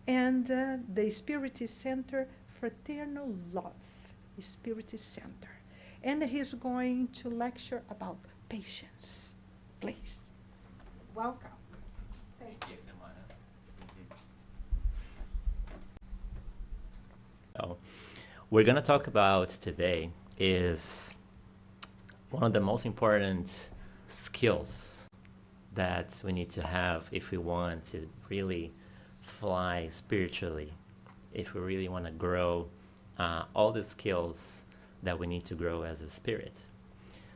and the Spirit Center Fraternal Love Spirit Center. And he's going to lecture about patience. Please, welcome. Thank you. So, we're going to talk about today is one of the most important skills that we need to have if we want to really fly spiritually, if we really want to grow all the skills that we need to grow as a spirit.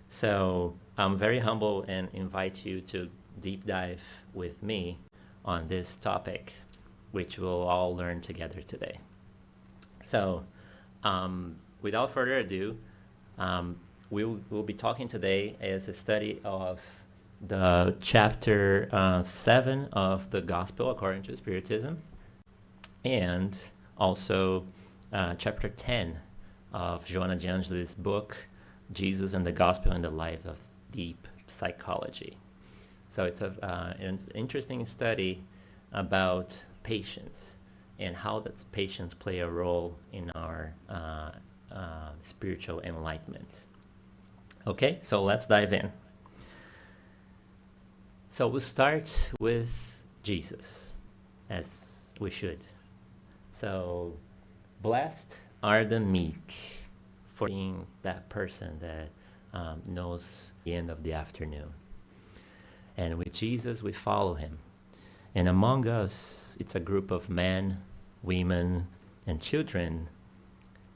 So I'm very humble and invite you to deep dive with me on this topic, which we'll all learn together today. So without further ado, we'll be talking today as a study of the chapter 7 of the Gospel according to Spiritism, and also chapter 10 of Joanna de Angelis' book, Jesus and the Gospel and the Life of Deep Psychology. So it's an interesting study about patience and how that patience play a role in our spiritual enlightenment. Okay, so let's dive in. So we'll start with Jesus, as we should. So, blessed are the meek, for being that person that knows the end of the afternoon. And with Jesus, we follow him. And among us, it's a group of men, women, and children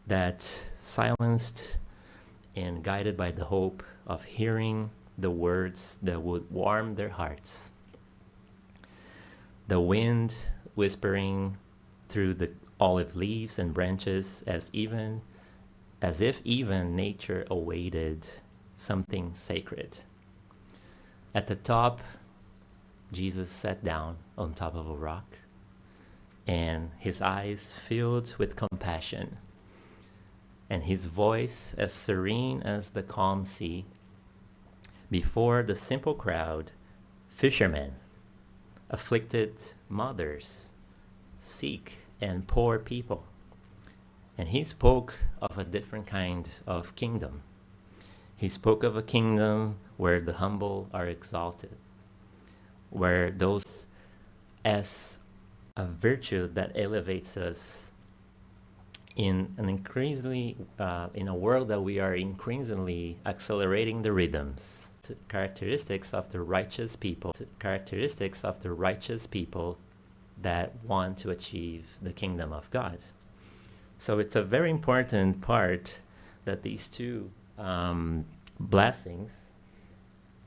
that silenced and guided by the hope of hearing the words that would warm their hearts. The wind whispering through the olive leaves and branches as if even nature awaited something sacred. At the top, Jesus sat down on top of a rock, and his eyes filled with compassion, and his voice as serene as the calm sea. Before the simple crowd, fishermen, afflicted mothers, sick and poor people. And he spoke of a different kind of kingdom. He spoke of a kingdom where the humble are exalted, where those as a virtue that elevates us in an increasingly in a world that we are increasingly accelerating the rhythms. Characteristics of the righteous people that want to achieve the kingdom of God. So it's a very important part that these two blessings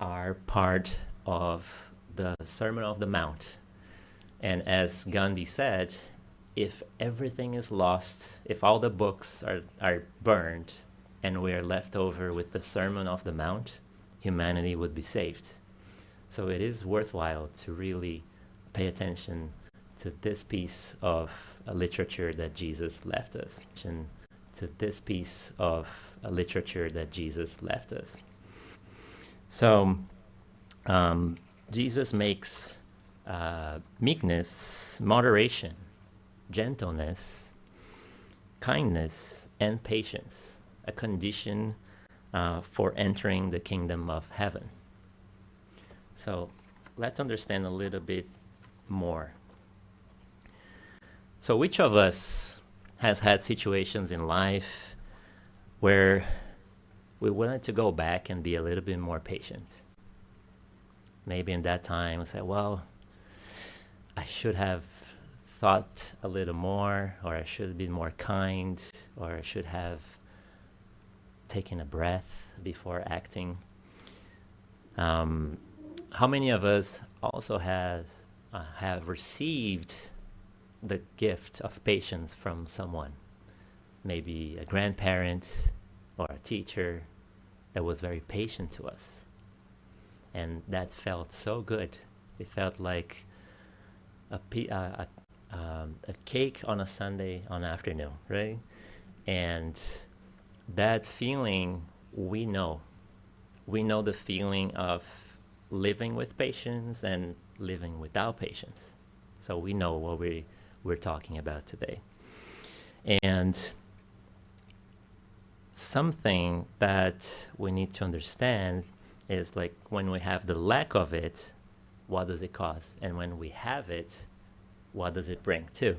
are part of the Sermon on the Mount. And as Gandhi said, if everything is lost, if all the books are burned and we are left over with the Sermon on the Mount, humanity would be saved. So it is worthwhile to really pay attention to this piece of literature that Jesus left us. So Jesus makes meekness, moderation, gentleness, kindness, and patience a condition for entering the kingdom of heaven. So let's understand a little bit more. So which of us has had situations in life where we wanted to go back and be a little bit more patient? Maybe in that time we say, well, I should have thought a little more, or I should be more kind, or I should have taken a breath before acting. How many of us also have received the gift of patience from someone? Maybe a grandparent or a teacher that was very patient to us. And that felt so good. It felt like a cake on a Sunday afternoon, right? And that feeling, we know the feeling of living with patience and living without patience. So we know we're talking about today. And something that we need to understand is like when we have the lack of it, what does it cause? And when we have it, what does it bring too?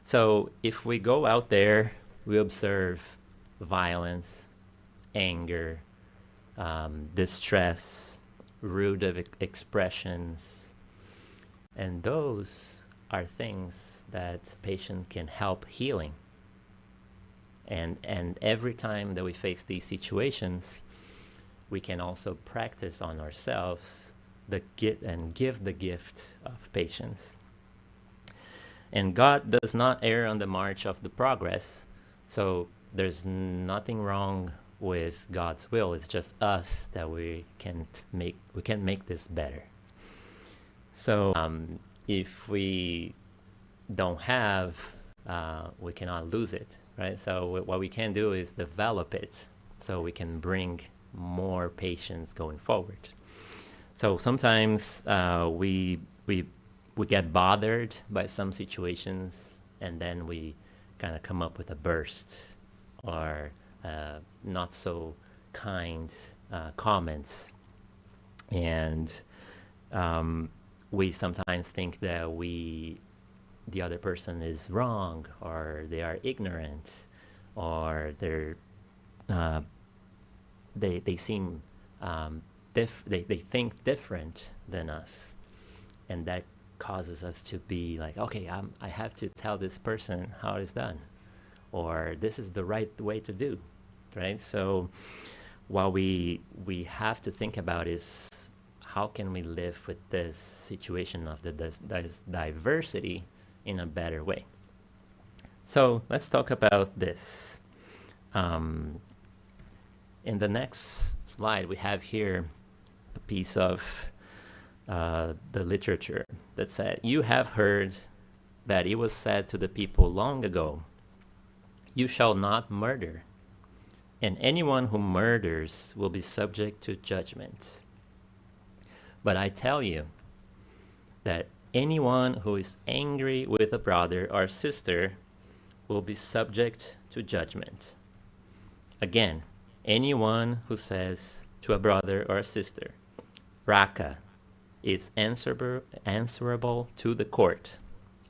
So if we go out there, we observe violence, anger, distress, rude expressions, and those are things that patient can help healing. And every time that we face these situations, we can also practice on ourselves give the gift of patience. And God does not err on the march of the progress, so there's nothing wrong with God's will. It's just us that we can make this better. So if we don't have, we cannot lose it, right? So what we can do is develop it so we can bring more patience going forward. So sometimes we get bothered by some situations, and then we kind of come up with a burst or not so kind comments. And we sometimes think that the other person is wrong, or they are ignorant, or they seem they think different than us, and that causes us to be like, okay, I have to tell this person how it's done, or this is the right way to do, right? So what we have to think about is how can we live with this situation of this diversity in a better way. So let's talk about this. In the next slide, we have here a piece of the literature that said, "You have heard that it was said to the people long ago, 'You shall not murder, and anyone who murders will be subject to judgment.' But I tell you that anyone who is angry with a brother or sister will be subject to judgment. Again, anyone who says to a brother or a sister, 'Raka,' is answerable to the court,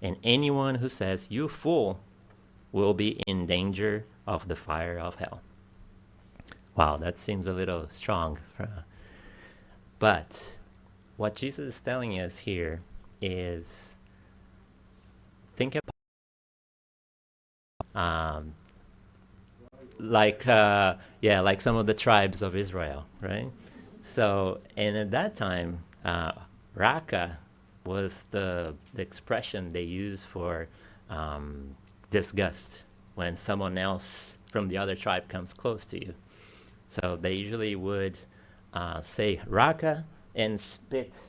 and anyone who says, 'You fool,' will be in danger of the fire of hell." Wow, that seems a little strong. But what Jesus is telling us here is, think about like some of the tribes of Israel, right? So, and at that time, Raka was the expression they used for disgust when someone else from the other tribe comes close to you. So they usually would say Raka and spit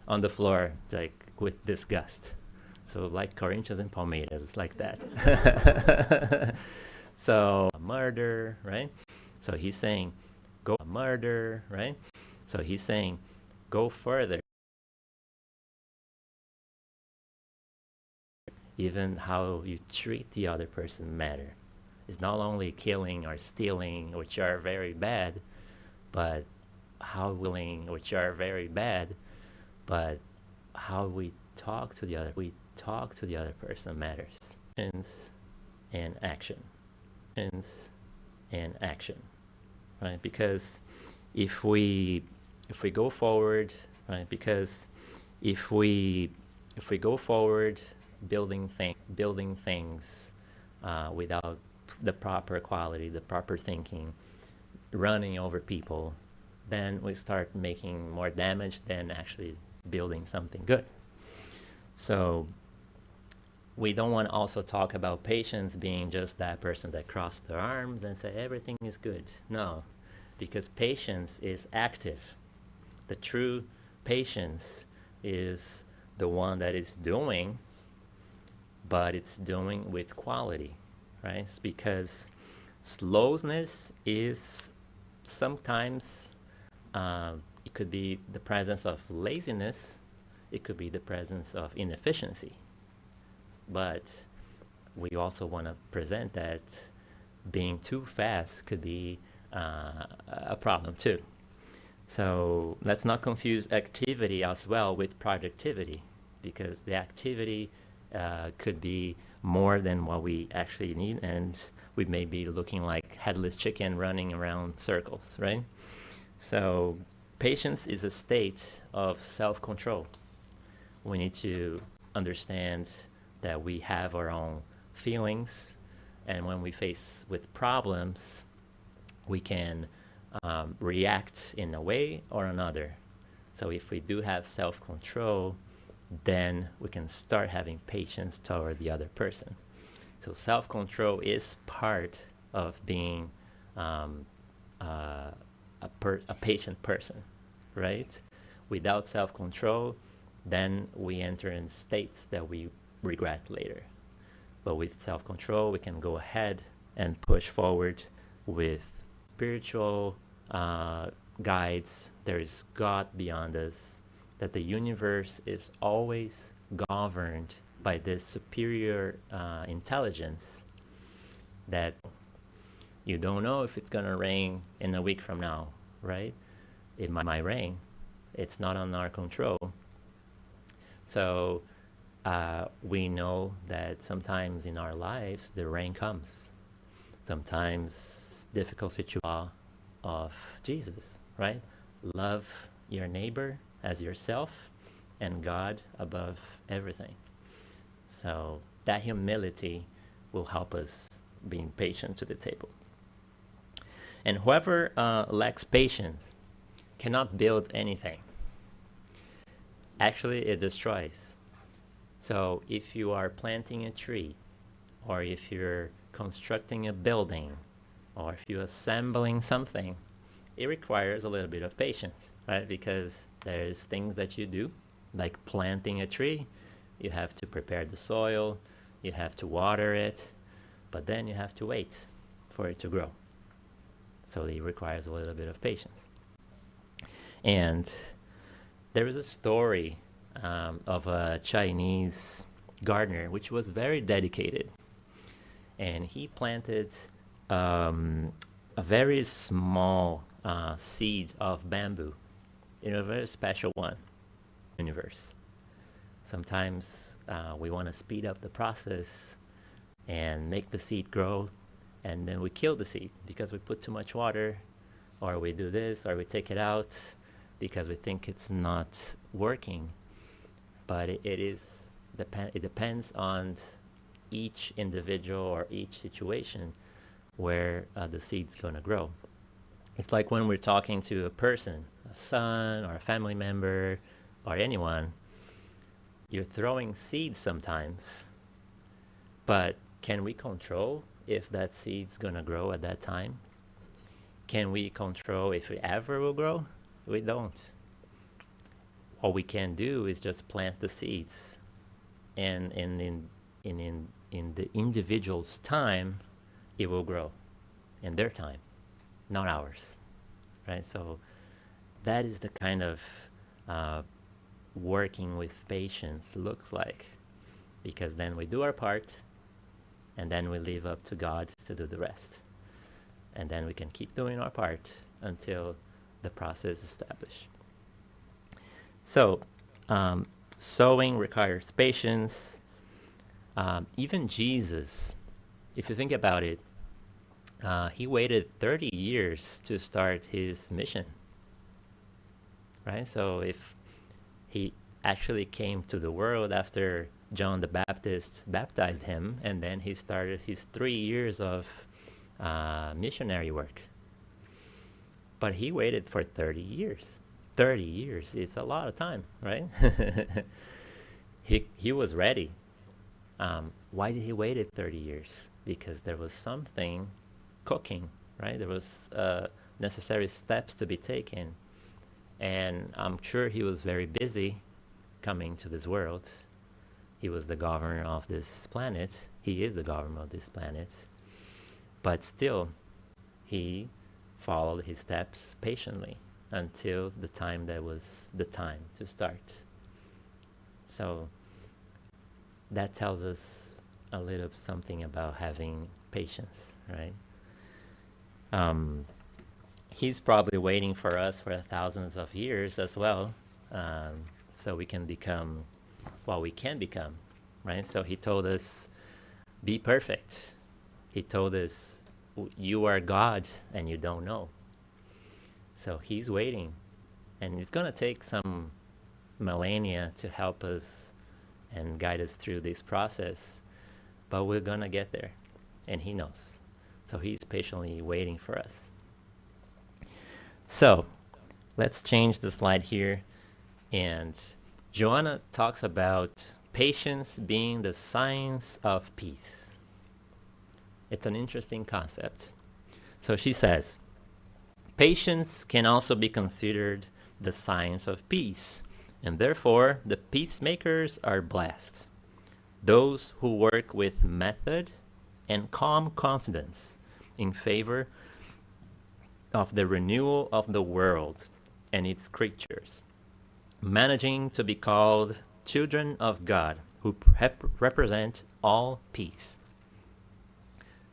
on the floor, like with disgust. So like Corinthians and Palmeiras, like that. So murder, right? So he's saying, go murder, right? So he's saying, go further. Even how you treat the other person matter. It's not only killing or stealing, which are very bad, but how willing, which are very bad, but how we talk to the other person matters. And action. And action, right? Because if we go forward, right? Because if we go forward building things without the proper quality, the proper thinking, running over people, then we start making more damage than actually building something good. So we don't want to also talk about patience being just that person that crossed their arms and say everything is good. No, because patience is active. The true patience is the one that is doing, but it's doing with quality, right? It's because slowness is sometimes, it could be the presence of laziness, it could be the presence of inefficiency. but we also want to present that being too fast could be a problem too. So let's not confuse activity as well with productivity, because the activity could be more than what we actually need, and we may be looking like headless chicken running around circles, right? So patience is a state of self-control. We need to understand that we have our own feelings, and when we face with problems, we can react in a way or another. So if we do have self-control, then we can start having patience toward the other person. So self-control is part of being a patient person, right? Without self-control, then we enter in states that we regret later. But with self-control, we can go ahead and push forward with spiritual guides. There is God beyond us, that the universe is always governed by this superior intelligence, that you don't know if it's going to rain in a week from now, right? It might rain. It's not on our control. So we know that sometimes in our lives the rain comes. Sometimes difficult situation of Jesus, right? Love your neighbor as yourself and God above everything. So that humility will help us being patient to the table. And whoever lacks patience cannot build anything. Actually, it destroys. So if you are planting a tree, or if you're constructing a building, or if you're assembling something, it requires a little bit of patience, right? Because there's things that you do, like planting a tree. You have to prepare the soil, you have to water it, but then you have to wait for it to grow. So it requires a little bit of patience. And there is a story of a Chinese gardener which was very dedicated, and he planted a very small seed of bamboo, a very special one. Universe. Sometimes we want to speed up the process and make the seed grow, and then we kill the seed because we put too much water, or we do this, or we take it out because we think it's not working. But it depends on each individual or each situation where the seed's going to grow. It's like when we're talking to a person, a son or a family member or anyone, you're throwing seeds sometimes, but can we control if that seed's going to grow at that time? Can we control if it ever will grow? We don't. What we can do is just plant the seeds, and in the individual's time, it will grow, in their time, not ours, right? So that is the kind of working with patience looks like, because then we do our part, and then we leave up to God to do the rest, and then we can keep doing our part until the process is established. So sowing requires patience. Even Jesus, if you think about it, he waited 30 years to start his mission, right? So if he actually came to the world after John the Baptist baptized him, and then he started his 3 years of missionary work. But he waited for 30 years. 30 years, it's a lot of time, right? He was ready. Why did he wait 30 years? Because there was something cooking, right? There was necessary steps to be taken. And I'm sure he was very busy coming to this world. He was the governor of this planet. He is the governor of this planet. But still, he followed his steps patiently until the time that was the time to start. So that tells us a little something about having patience, right? He's probably waiting for us for thousands of years as well, so we can become what we can become, right? So he told us, be perfect. He told us, you are God and you don't know. So he's waiting, and it's going to take some millennia to help us and guide us through this process, but we're going to get there, and he knows. So he's patiently waiting for us. So let's change the slide here. And Joanna talks about patience being the science of peace. It's an interesting concept. So she says, patience can also be considered the science of peace, and therefore the peacemakers are blessed. Those who work with method and calm confidence in favor of the renewal of the world and its creatures, managing to be called children of God who represent all peace.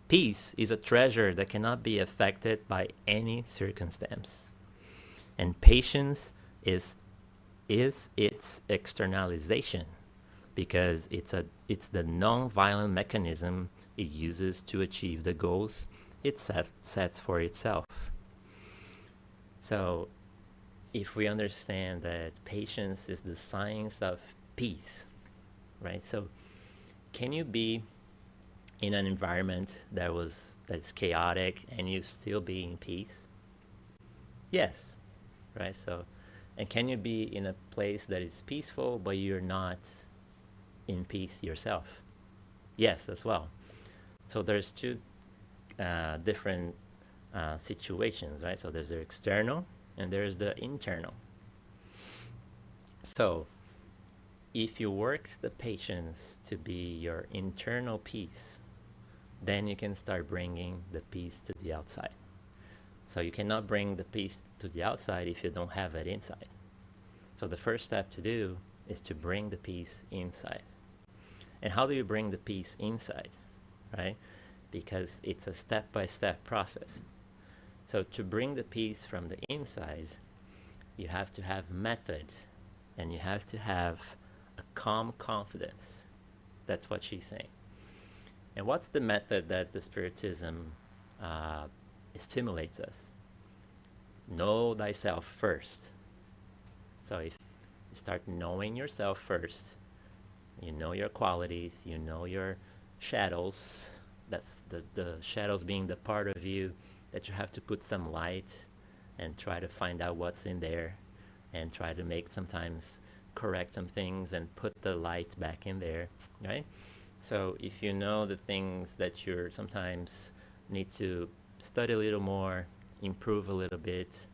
Peace is a treasure that cannot be affected by any circumstance, and patience is its externalization, because it's the non-violent mechanism it uses to achieve the goals it sets for itself. So if we understand that patience is the science of peace, right? So can you be in an environment that's chaotic and you still be in peace? Yes, right? So, and can you be in a place that is peaceful but you're not in peace yourself? Yes, as well. So there's two different situations, right? So there's the external and there's the internal. So if you work the patience to be your internal peace, then you can start bringing the peace to the outside. So you cannot bring the peace to the outside if you don't have it inside. So the first step to do is to bring the peace inside. And how do you bring the peace inside, right? Because it's a step-by-step process. So to bring the peace from the inside, you have to have method, and you have to have a calm confidence. That's what she's saying. And what's the method that the Spiritism stimulates us? Know thyself first. So if you start knowing yourself first, you know your qualities, you know your shadows. That's the shadows being the part of you that you have to put some light and try to find out what's in there, and try to make sometimes correct some things and put the light back in there, right? So if you know the things that you're sometimes need to study a little more, improve a little bit,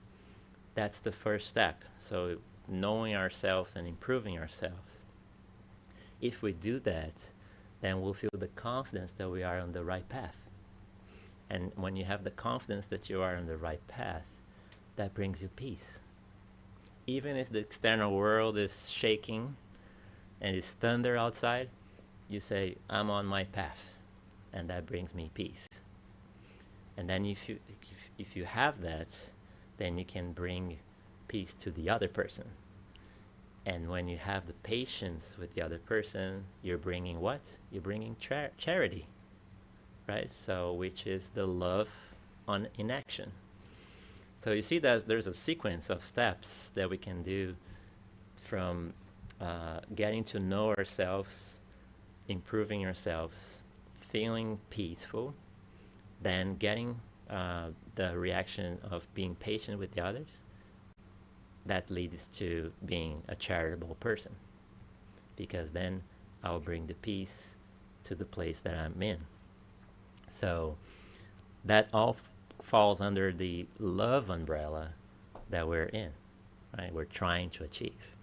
that's the first step. So knowing ourselves and improving ourselves. If we do that, then we'll feel the confidence that we are on the right path. And when you have the confidence that you are on the right path, that brings you peace. Even if the external world is shaking and it's thunder outside, you say, I'm on my path, and that brings me peace. And then if you have that, then you can bring peace to the other person. And when you have the patience with the other person, you're bringing what? You're bringing charity, right? So, which is the love in action. So you see that there's a sequence of steps that we can do from getting to know ourselves, improving ourselves, feeling peaceful, then getting the reaction of being patient with the others. That leads to being a charitable person, because then I'll bring the peace to the place that I'm in. So that all falls under the love umbrella that we're in, right? We're trying to achieve.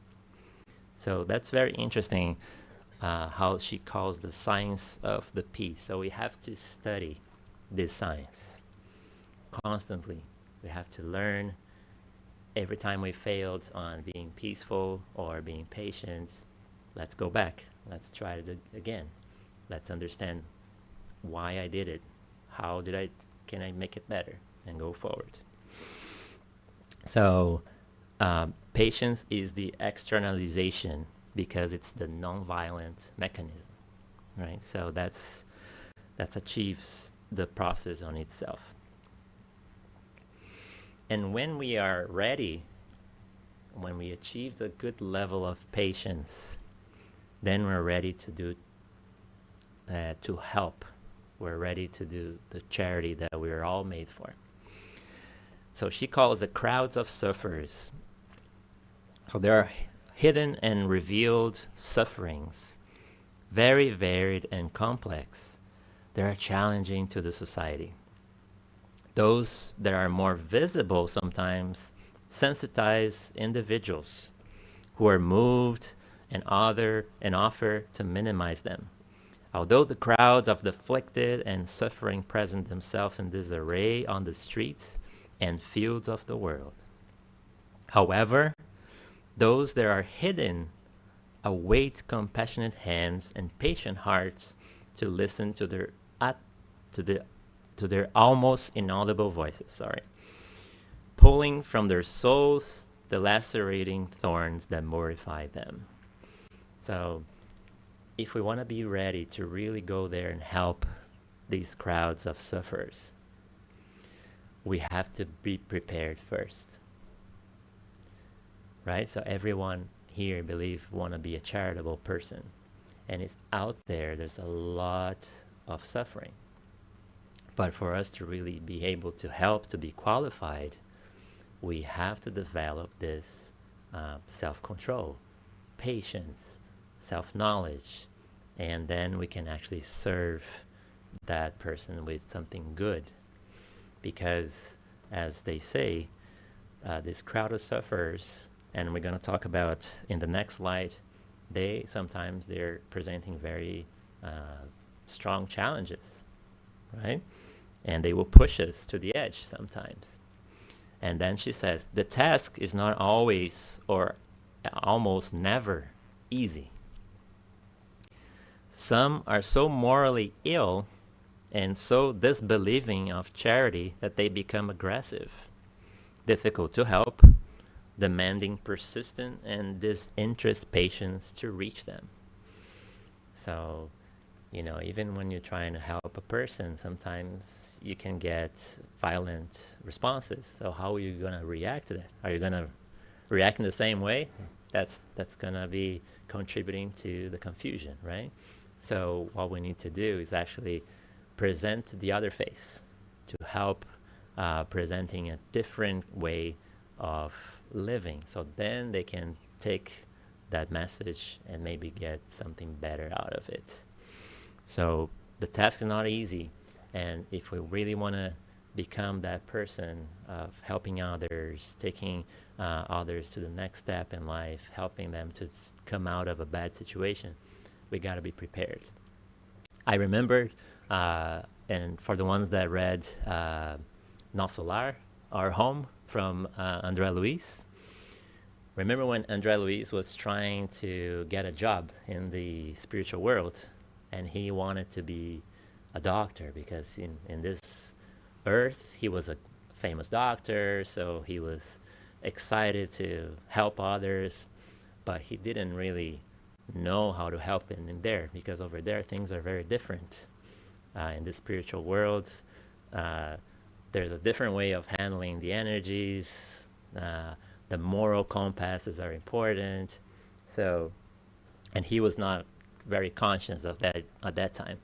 So that's very interesting how she calls the science of the peace. So we have to study this science constantly. We have to learn. Every time we failed on being peaceful or being patient, let's go back. Let's try it again. Let's understand why I did it. Can I make it better and go forward? So, patience is the externalization because it's the non-violent mechanism, right? So that achieves the process on itself. And when we are ready, when we achieve a good level of patience, then we're ready to help. We're ready to do the charity that we are all made for. So she calls the crowds of sufferers. So there are hidden and revealed sufferings, very varied and complex. They are challenging to the society. Those that are more visible sometimes sensitize individuals who are moved and offer to minimize them. Although the crowds of the afflicted and suffering present themselves in this array on the streets and fields of the world. However, those that are hidden await compassionate hands and patient hearts to listen to their almost inaudible voices, pulling from their souls the lacerating thorns that mortify them. So if we want to be ready to really go there and help these crowds of sufferers, we have to be prepared first, right? So everyone here, I believe, want to be a charitable person, and it's out there's a lot of suffering. But for us to really be able to help, to be qualified, we have to develop this self-control, patience, self-knowledge, and then we can actually serve that person with something good. Because, as they say, this crowd of sufferers, and we're going to talk about in the next slide, they're presenting very strong challenges, right? And they will push us to the edge sometimes. And then she says, the task is not always or almost never easy. Some are so morally ill and so disbelieving of charity that they become aggressive, difficult to help, demanding persistent and disinterested patience to reach them. So, even when you're trying to help a person, sometimes you can get violent responses. So how are you going to react to that? Are you going to react in the same way? That's going to be contributing to the confusion, right? So what we need to do is actually present the other face to help presenting a different way of living. So then they can take that message and maybe get something better out of it. So the task is not easy. And if we really want to become that person of helping others, taking others to the next step in life, helping them to come out of a bad situation, we got to be prepared. I remember, and for the ones that read Nosso Lar, Our Home, from André Luiz, remember when André Luiz was trying to get a job in the spiritual world, and he wanted to be a doctor because in this earth he was a famous doctor, so he was excited to help others, but he didn't really know how to help in there, because over there things are very different. In the spiritual world, there's a different way of handling the energies. The moral compass is very important. So, and he was not very conscious of that at that time.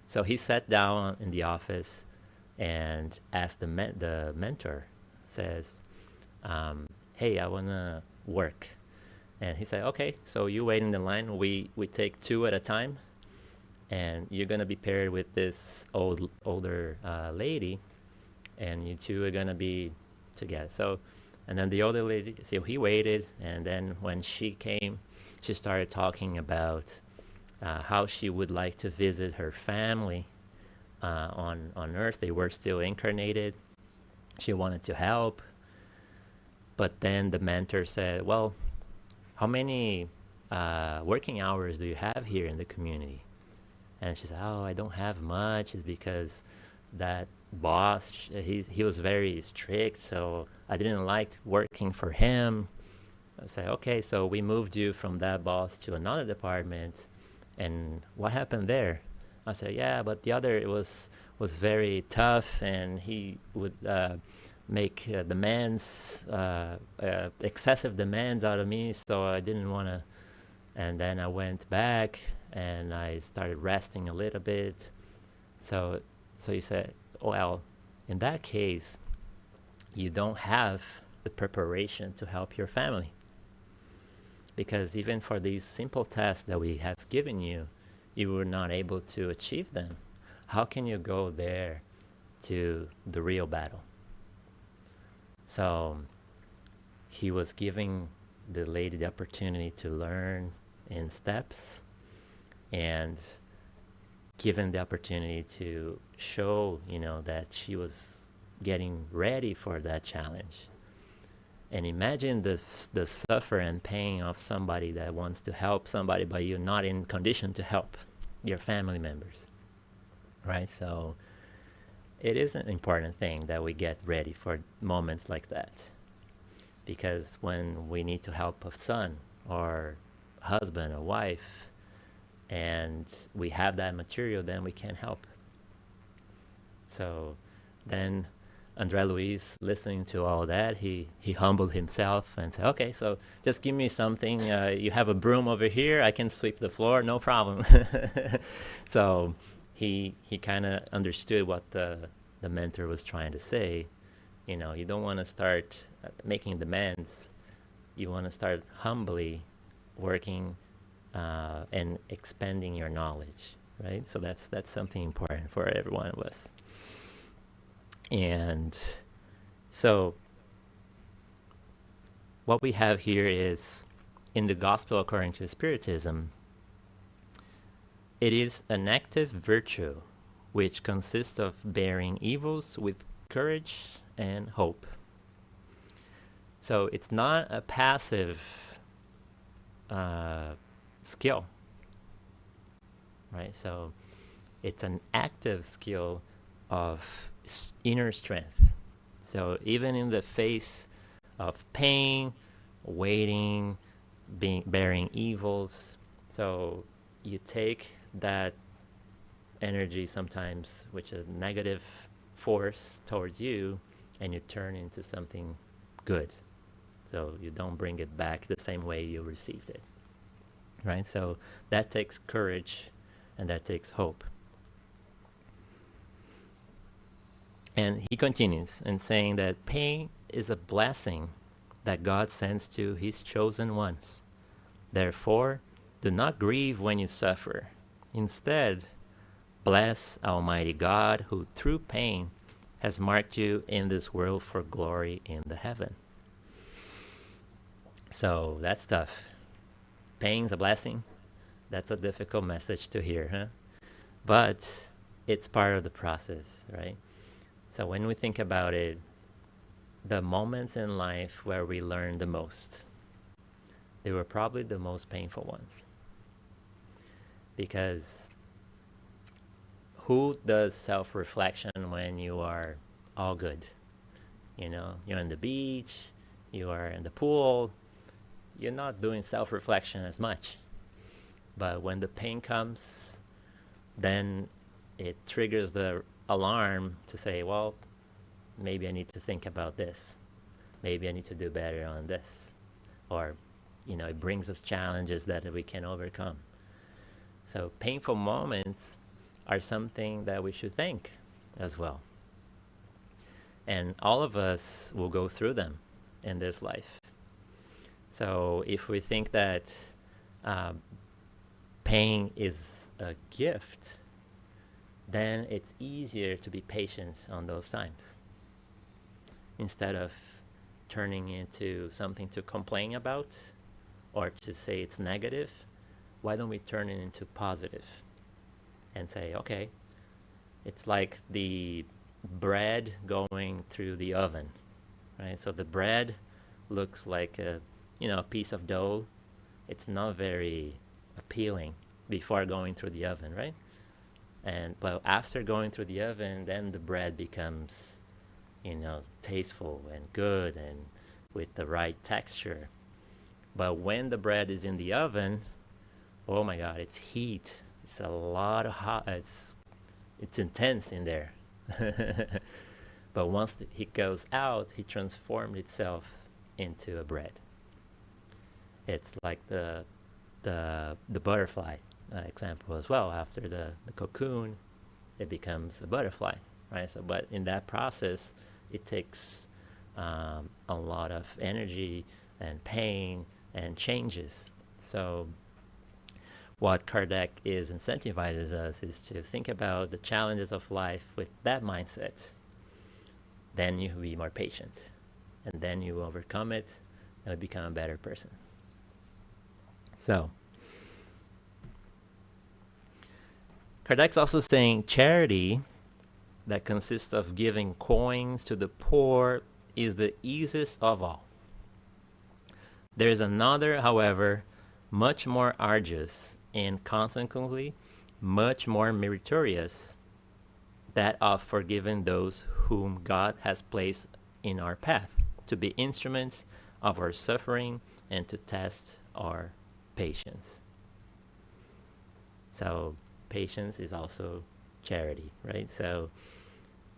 So he sat down in the office and asked the mentor, says, hey, I want to work. And he said, okay, so you wait in the line. We take two at a time, and you're going to be paired with this older lady, and you two are going to be together. So, and then the older lady, so he waited, and then when she came, she started talking about how she would like to visit her family on Earth. They were still incarnated. She wanted to help. But then the mentor said, well, how many working hours do you have here in the community? And she said, oh, I don't have much. It's because that boss, he was very strict, so I didn't like working for him. I said, okay, so we moved you from that boss to another department, and what happened there? I said, yeah, but the other was very tough, and he would make demands, excessive demands out of me, so I didn't want to. And then I went back, and I started resting a little bit. So you said, well, in that case, you don't have the preparation to help your family. Because even for these simple tasks that we have given you, you were not able to achieve them. How can you go there to the real battle? So he was giving the lady the opportunity to learn in steps, and given the opportunity to show, that she was getting ready for that challenge. And imagine the suffer and pain of somebody that wants to help somebody, but you're not in condition to help your family members, right? So it is an important thing that we get ready for moments like that. Because when we need to help a son or husband or wife, and we have that material, then we can help. So then Andre Luis, listening to all that, he humbled himself and said, okay, so just give me something. You have a broom over here. I can sweep the floor, no problem. So he kind of understood what the mentor was trying to say. You don't want to start making demands. You want to start humbly working and expanding your knowledge, right? So that's something important for every one of us. And so what we have here is, in the Gospel according to Spiritism, it is an active virtue which consists of bearing evils with courage and hope. So it's not a passive skill, right? So it's an active skill of inner strength. So even in the face of pain, waiting, bearing evils, so you take that energy sometimes, which is a negative force towards you, and you turn into something good. So you don't bring it back the same way you received it, right? So that takes courage, and that takes hope. And he continues in saying that pain is a blessing that God sends to his chosen ones. Therefore, do not grieve when you suffer. Instead, bless Almighty God, who through pain has marked you in this world for glory in the heaven. So that's tough. Pain's a blessing. That's a difficult message to hear, huh? But it's part of the process, right? So when we think about it, the moments in life where we learn the most, they were probably the most painful ones. Because who does self-reflection when you are all good? You're on the beach, you are in the pool, you're not doing self-reflection as much. But when the pain comes, then it triggers the alarm to say, well, maybe I need to think about this. Maybe I need to do better on this. Or, it brings us challenges that we can overcome. So painful moments are something that we should thank as well. And all of us will go through them in this life. So if we think that pain is a gift, then it's easier to be patient on those times. Instead of turning into something to complain about or to say it's negative, why don't we turn it into positive and say, okay, it's like the bread going through the oven, right? So the bread looks like a piece of dough, it's not very appealing before going through the oven, right? But after going through the oven, then the bread becomes, tasteful and good and with the right texture. But when the bread is in the oven, oh my God, it's heat. It's a lot of hot. It's intense in there. But once the heat goes out, it transforms itself into a bread. It's like the butterfly example as well. After the cocoon, it becomes a butterfly, right? So, but in that process, it takes a lot of energy and pain and changes. So what Kardec is incentivizes us is to think about the challenges of life with that mindset. Then you will be more patient, and then you overcome it and become a better person. So Kardec's also saying charity that consists of giving coins to the poor is the easiest of all. There is another, however, much more arduous and consequently much more meritorious, that of forgiving those whom God has placed in our path to be instruments of our suffering and to test our patience. So patience is also charity, right? So,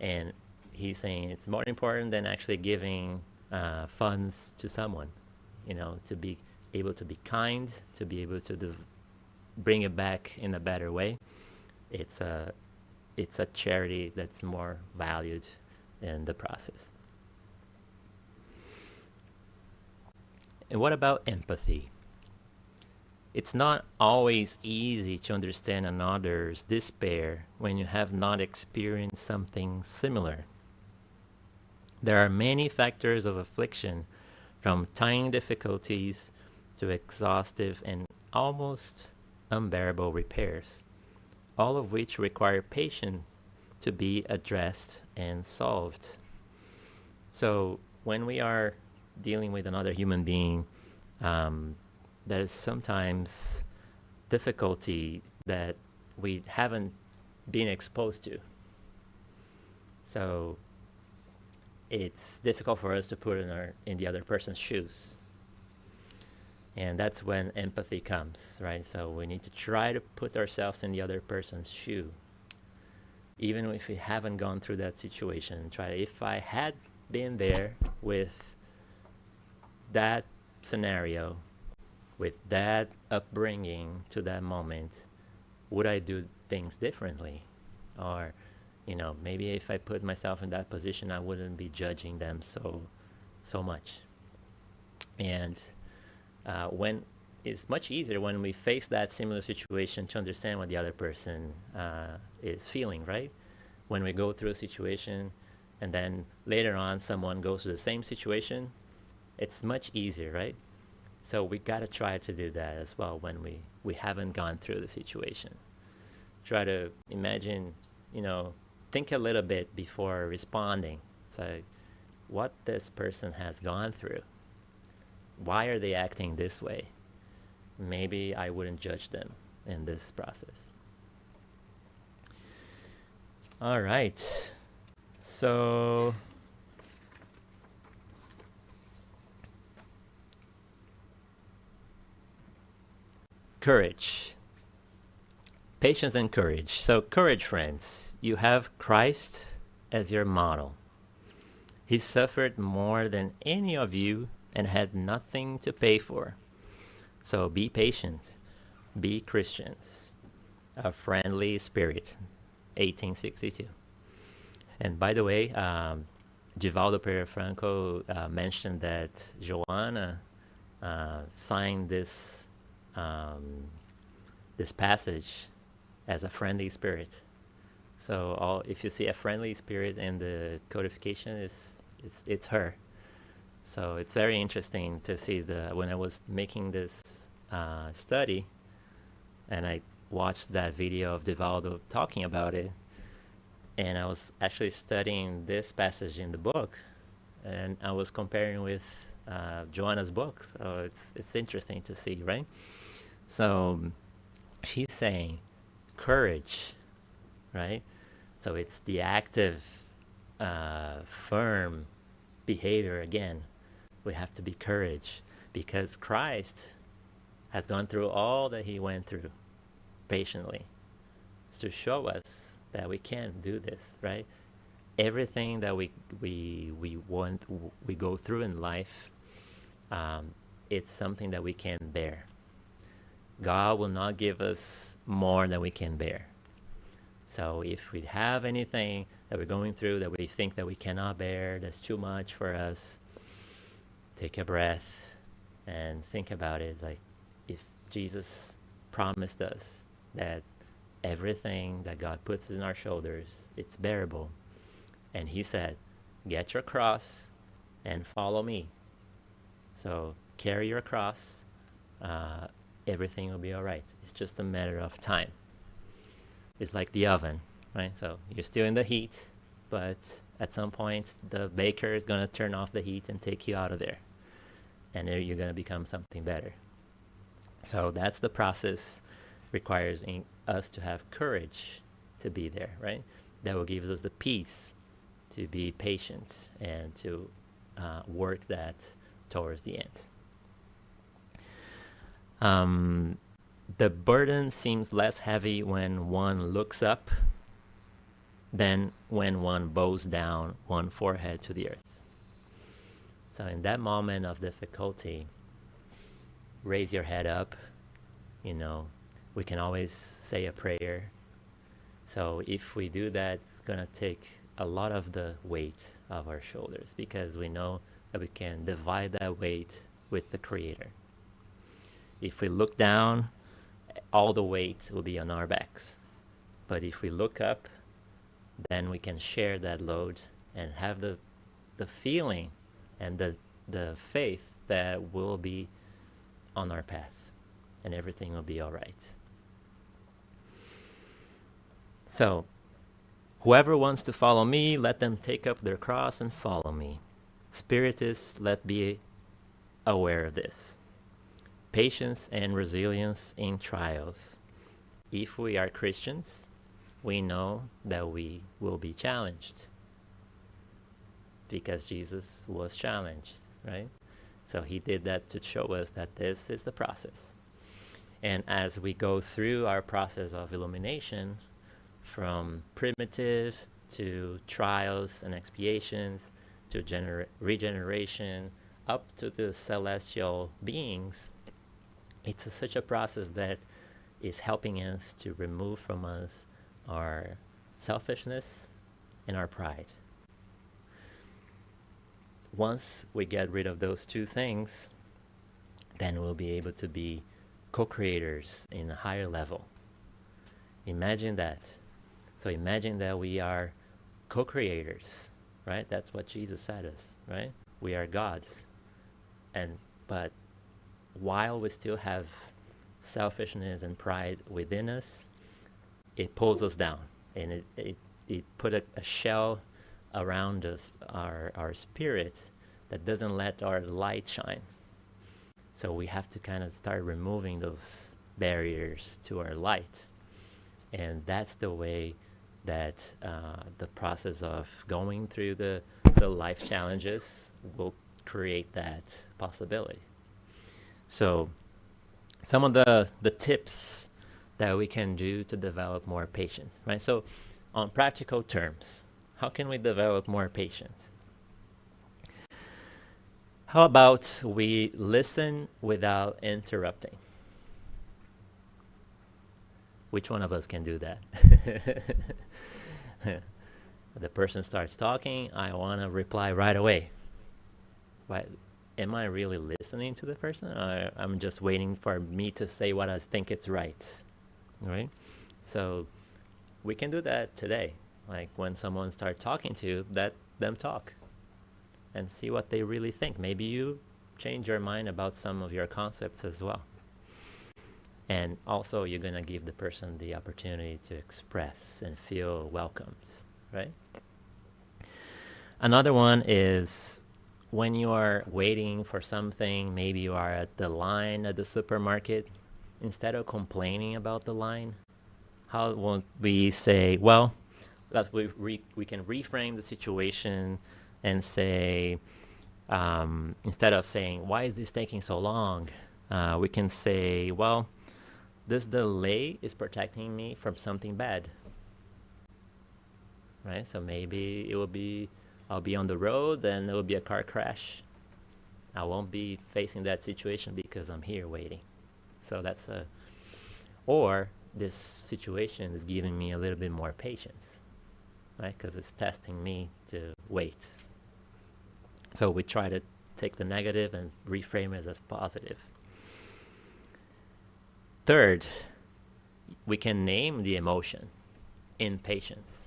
and he's saying it's more important than actually giving funds to someone, to be able to be kind, to be able to bring it back in a better way. It's a charity that's more valued in the process. And what about empathy? It's not always easy to understand another's despair when you have not experienced something similar. There are many factors of affliction, from tiny difficulties to exhaustive and almost unbearable repairs, all of which require patience to be addressed and solved. So when we are dealing with another human being, there's sometimes difficulty that we haven't been exposed to. So it's difficult for us to put in the other person's shoes. And that's when empathy comes, right? So we need to try to put ourselves in the other person's shoe. Even if we haven't gone through that situation, if I had been there with that scenario, with that upbringing to that moment, would I do things differently? Or, maybe if I put myself in that position, I wouldn't be judging them so much. And when it's much easier when we face that similar situation to understand what the other person is feeling, right? When we go through a situation and then later on someone goes through the same situation, it's much easier, right? So we got to try to do that as well when we haven't gone through the situation. Try to imagine, think a little bit before responding. So what this person has gone through. Why are they acting this way? Maybe I wouldn't judge them in this process. All right. So courage. Patience and courage. So courage, friends. You have Christ as your model. He suffered more than any of you and had nothing to pay for. So be patient. Be Christians. A friendly spirit. 1862. And by the way, Divaldo Pereira Franco mentioned that Joanna signed this passage as a friendly spirit. So if you see a friendly spirit in the codification, it's her. So it's very interesting to see when I was making this study, and I watched that video of Divaldo talking about it, and I was actually studying this passage in the book, and I was comparing with Joanna's book. So it's interesting to see, right? So she's saying courage, right? So it's the active, firm behavior again. We have to be courage because Christ has gone through all that he went through patiently. It's to show us that we can do this, right? Everything that we want, we go through in life, it's something that we can bear. God will not give us more than we can bear. So if we have anything that we're going through that we think that we cannot bear, that's too much for us, take a breath and think about it. It's like if Jesus promised us that everything that God puts in our shoulders, it's bearable. And he said, get your cross and follow me. So carry your cross. Everything will be all right. It's just a matter of time. It's like the oven, right? So you're still in the heat, but at some point the baker is going to turn off the heat and take you out of there. And then you're going to become something better. So that's the process. Requires us to have courage to be there, right? That will give us the peace to be patient and to work that towards the end. The burden seems less heavy when one looks up than when one bows down one forehead to the earth. So in that moment of difficulty, raise your head up. You know, we can always say a prayer. So if we do that, it's going to take a lot of the weight of our shoulders because we know that we can divide that weight with the Creator. If we look down, all the weight will be on our backs. But if we look up, then we can share that load and have the feeling and the faith that we'll be on our path and everything will be all right. So, whoever wants to follow me, let them take up their cross and follow me. Spiritists, let be aware of this. Patience and resilience in trials. If we are Christians, we know that we will be challenged because Jesus was challenged, right? So he did that to show us that this is the process. And as we go through our process of illumination, from primitive to trials and expiations to regeneration up to the celestial beings, it's such a process that is helping us to remove from us our selfishness and our pride. Once we get rid of those two things, then we'll be able to be co-creators in a higher level. Imagine that. So imagine that we are co-creators, right? That's what Jesus said us, right? We are gods. But while we still have selfishness and pride within us, it pulls us down and it put a shell around us, our spirit, that doesn't let our light shine. So we have to kind of start removing those barriers to our light. And that's the way that the process of going through the life challenges will create that possibility. So some of the tips that we can do to develop more patience, right? So on practical terms, how can we develop more patience? How about we listen without interrupting? Which one of us can do that? The person starts talking, I want to reply right away. But am I really listening to the person? Or I'm just waiting for me to say what I think it's right, right? So we can do that today. Like when someone starts talking to you, let them talk and see what they really think. Maybe you change your mind about some of your concepts as well. And also you're going to give the person the opportunity to express and feel welcomed, right? Another one is when you are waiting for something, maybe you are at the line at the supermarket, instead of complaining about the line, how won't we say, well, that we can reframe the situation and say, instead of saying, why is this taking so long? We can say, well, this delay is protecting me from something bad, right? So maybe I'll be on the road and it will be a car crash. I won't be facing that situation because I'm here waiting. So or this situation is giving me a little bit more patience, right? Because it's testing me to wait. So we try to take the negative and reframe it as positive. Third, we can name the emotion, impatience.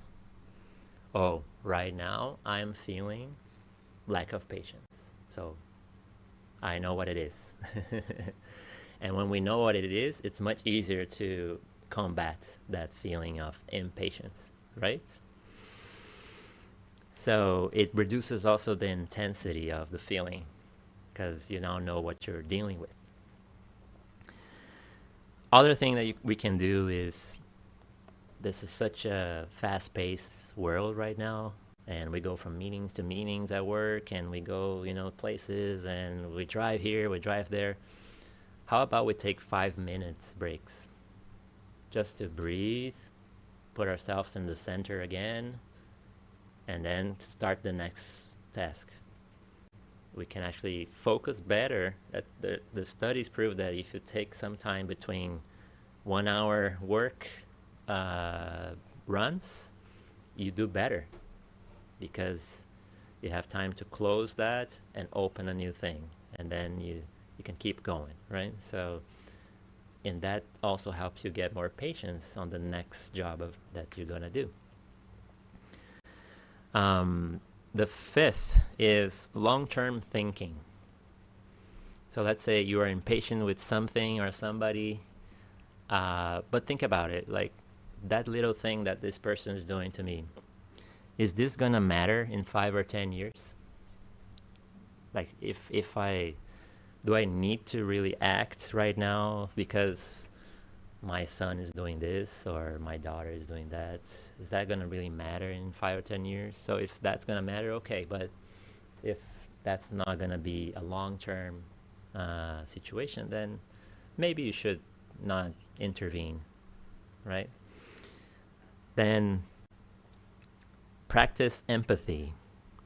Oh, right now I'm feeling lack of patience. So I know what it is. And when we know what it is, it's much easier to combat that feeling of impatience, right? So it reduces also the intensity of the feeling because you now know what you're dealing with. Other thing that we can do is, this is such a fast-paced world right now, and we go from meetings to meetings at work, and we go, places, and we drive here, we drive there. How about we take 5 minutes breaks just to breathe, put ourselves in the center again, and then start the next task. We can actually focus better. The studies prove that if you take some time between 1 hour work runs, you do better because you have time to close that and open a new thing, and then you can keep going, right? So, and that also helps you get more patience on the next job that you're gonna do. The fifth is long-term thinking. So let's say you are impatient with something or somebody, but think about it, like that little thing that this person is doing to me, is this gonna matter in 5 or 10 years? Like do I need to really act right now because my son is doing this or my daughter is doing that? Is that going to really matter in 5 or 10 years? So if that's going to matter, okay. But if that's not going to be a long-term situation, then maybe you should not intervene, right? Then practice empathy.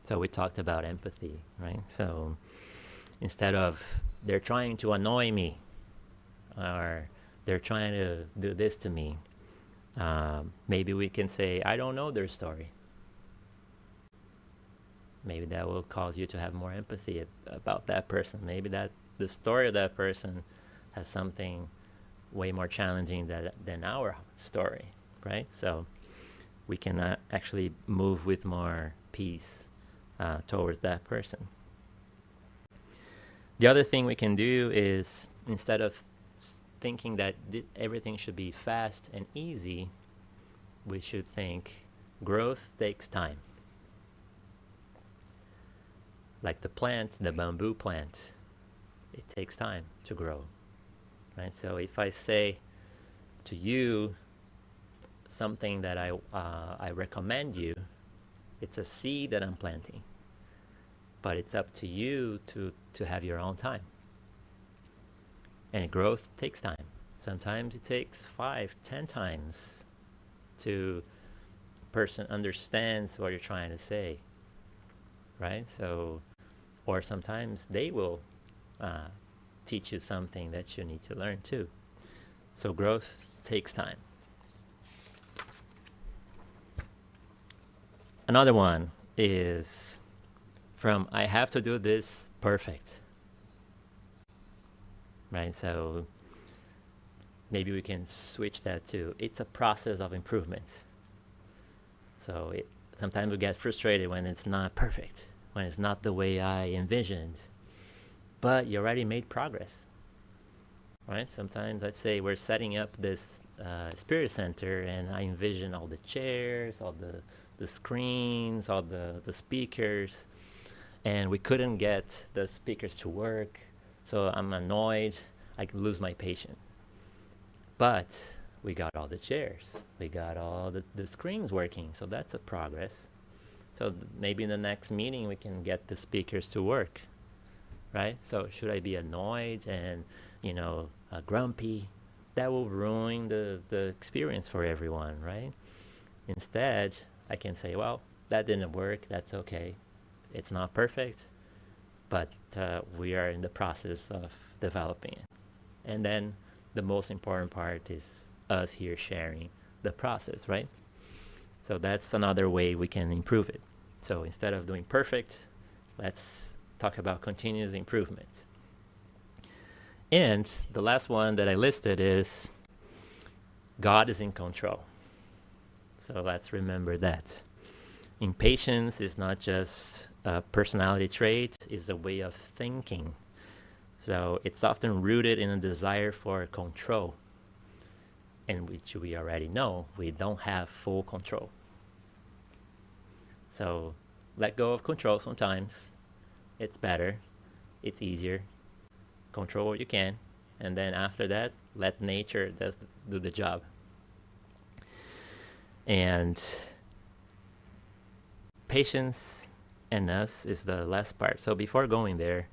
So we talked about empathy, right? So instead of they're trying to annoy me or they're trying to do this to me, maybe we can say, I don't know their story. Maybe that will cause you to have more empathy about that person. Maybe that the story of that person has something way more challenging than our story, right? So we can actually move with more peace towards that person. The other thing we can do is, instead of thinking that everything should be fast and easy, we should think growth takes time. Like the bamboo plant, it takes time to grow, right? So if I say to you something that I recommend you, it's a seed that I'm planting, but it's up to you to have your own time. And growth takes time. Sometimes it takes 5, 10 times to person understands what you're trying to say, right? So, or sometimes they will teach you something that you need to learn too. So growth takes time. Another one is from I have to do this perfect, right? So maybe we can switch that to it's a process of improvement. So sometimes we get frustrated when it's not perfect, when it's not the way I envisioned, but you already made progress, right? Sometimes, let's say we're setting up this spirit center and I envision all the chairs, all the screens, all the speakers, and we couldn't get the speakers to work. So I'm annoyed. I could lose my patience. But we got all the chairs. We got all the screens working. So that's a progress. So maybe in the next meeting we can get the speakers to work, right? So should I be annoyed and, grumpy? That will ruin the experience for everyone, right? Instead, I can say, well, that didn't work. That's okay. It's not perfect, but we are in the process of developing it. And then the most important part is us here sharing the process, right? So that's another way we can improve it. So instead of doing perfect, let's talk about continuous improvement. And the last one that I listed is God is in control. So let's remember that. Impatience is not just a personality trait, it's a way of thinking. So it's often rooted in a desire for control, in which we already know we don't have full control. So let go of control sometimes. It's better, it's easier. Control what you can, and then after that, let nature do the job. And patience and us is the last part. So before going there,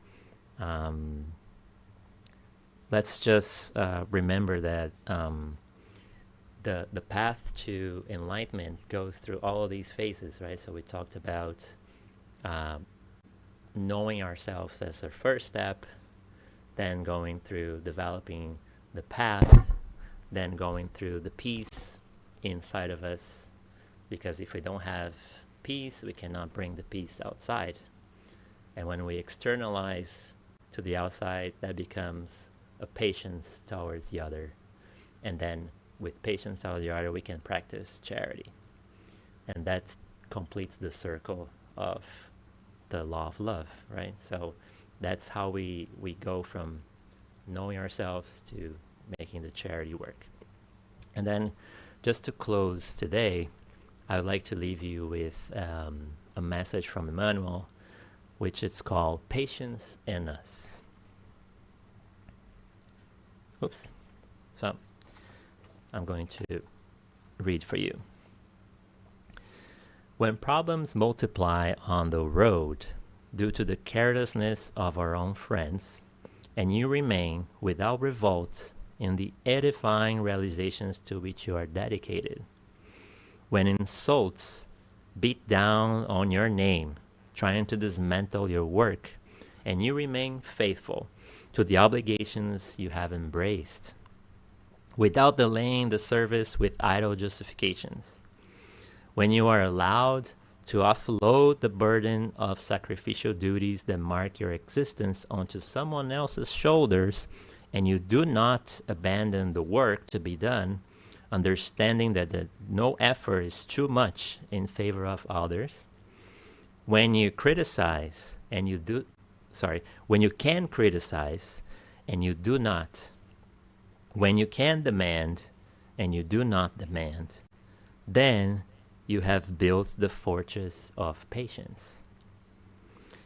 let's just remember that the path to enlightenment goes through all of these phases, right? So we talked about knowing ourselves as the first step, then going through developing the path, then going through the peace inside of us, because if we don't have peace, we cannot bring the peace outside. And when we externalize to the outside, that becomes a patience towards the other. And then with patience towards the other, we can practice charity. And that completes the circle of the law of love, right? So that's how we go from knowing ourselves to making the charity work. And then just to close today, I would like to leave you with a message from Emmanuel, which is called Patience in Us. Oops. So I'm going to read for you. When problems multiply on the road due to the carelessness of our own friends, and you remain without revolt in the edifying realizations to which you are dedicated, when insults beat down on your name, trying to dismantle your work, and you remain faithful to the obligations you have embraced, without delaying the service with idle justifications, when you are allowed to offload the burden of sacrificial duties that mark your existence onto someone else's shoulders, and you do not abandon the work to be done, understanding that no effort is too much in favor of others, when you criticize and when you can criticize and you do not, when you can demand and you do not demand, then you have built the fortress of patience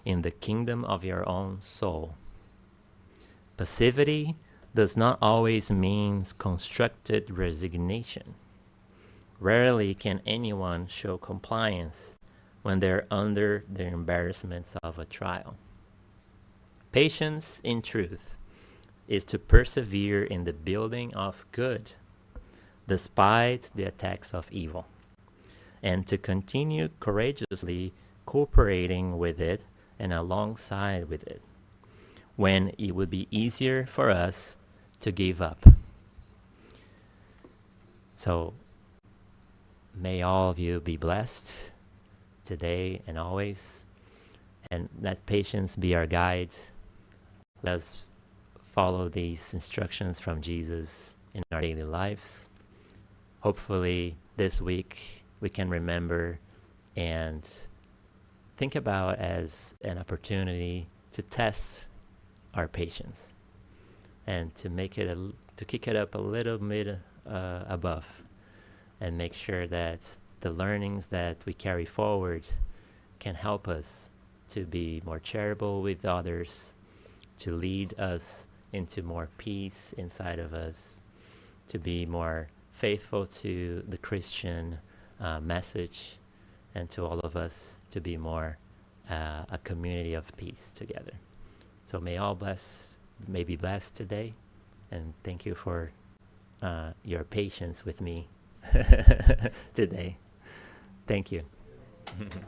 in the kingdom of your own soul. Passivity does not always mean constructed resignation. Rarely can anyone show compliance when they're under the embarrassments of a trial. Patience, in truth, is to persevere in the building of good, despite the attacks of evil, and to continue courageously cooperating with it and alongside with it, when it would be easier for us to give up. So, may all of you be blessed today and always, and let patience be our guide. Let us follow these instructions from Jesus in our daily lives. Hopefully this week we can remember and think about as an opportunity to test our patience and to make it to kick it up a little bit above, and make sure that the learnings that we carry forward can help us to be more charitable with others, to lead us into more peace inside of us, to be more faithful to the Christian message, and to all of us to be more a community of peace together. So may be blessed today, and thank you for your patience with me today. Thank you. Thank you.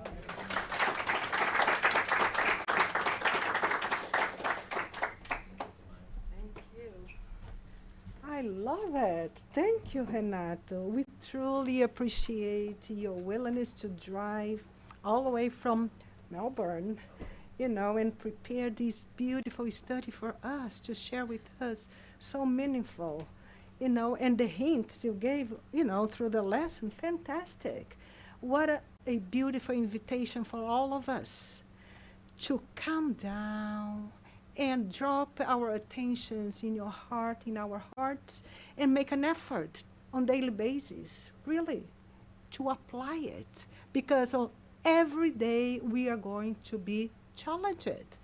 I love it. Thank you, Renato. We truly appreciate your willingness to drive all the way from Melbourne, and prepare this beautiful study for us to share with us. So meaningful, and the hints you gave, through the lesson, fantastic. What a beautiful invitation for all of us to calm down and drop our attentions in our hearts, and make an effort on daily basis, really, to apply it. Because every day we are going to be challenged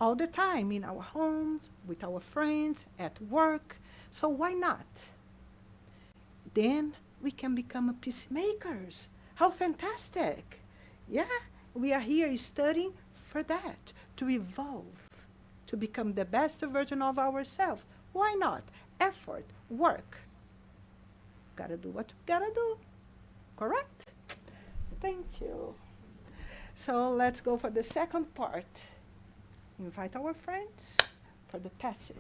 all the time in our homes, with our friends, at work. So why not? Then we can become peacemakers. How fantastic. Yeah, we are here studying for that, to evolve, to become the best version of ourselves. Why not? Effort, work. Gotta do what you gotta do. Correct? Thank you. So let's go for the second part. Invite our friends for the passage.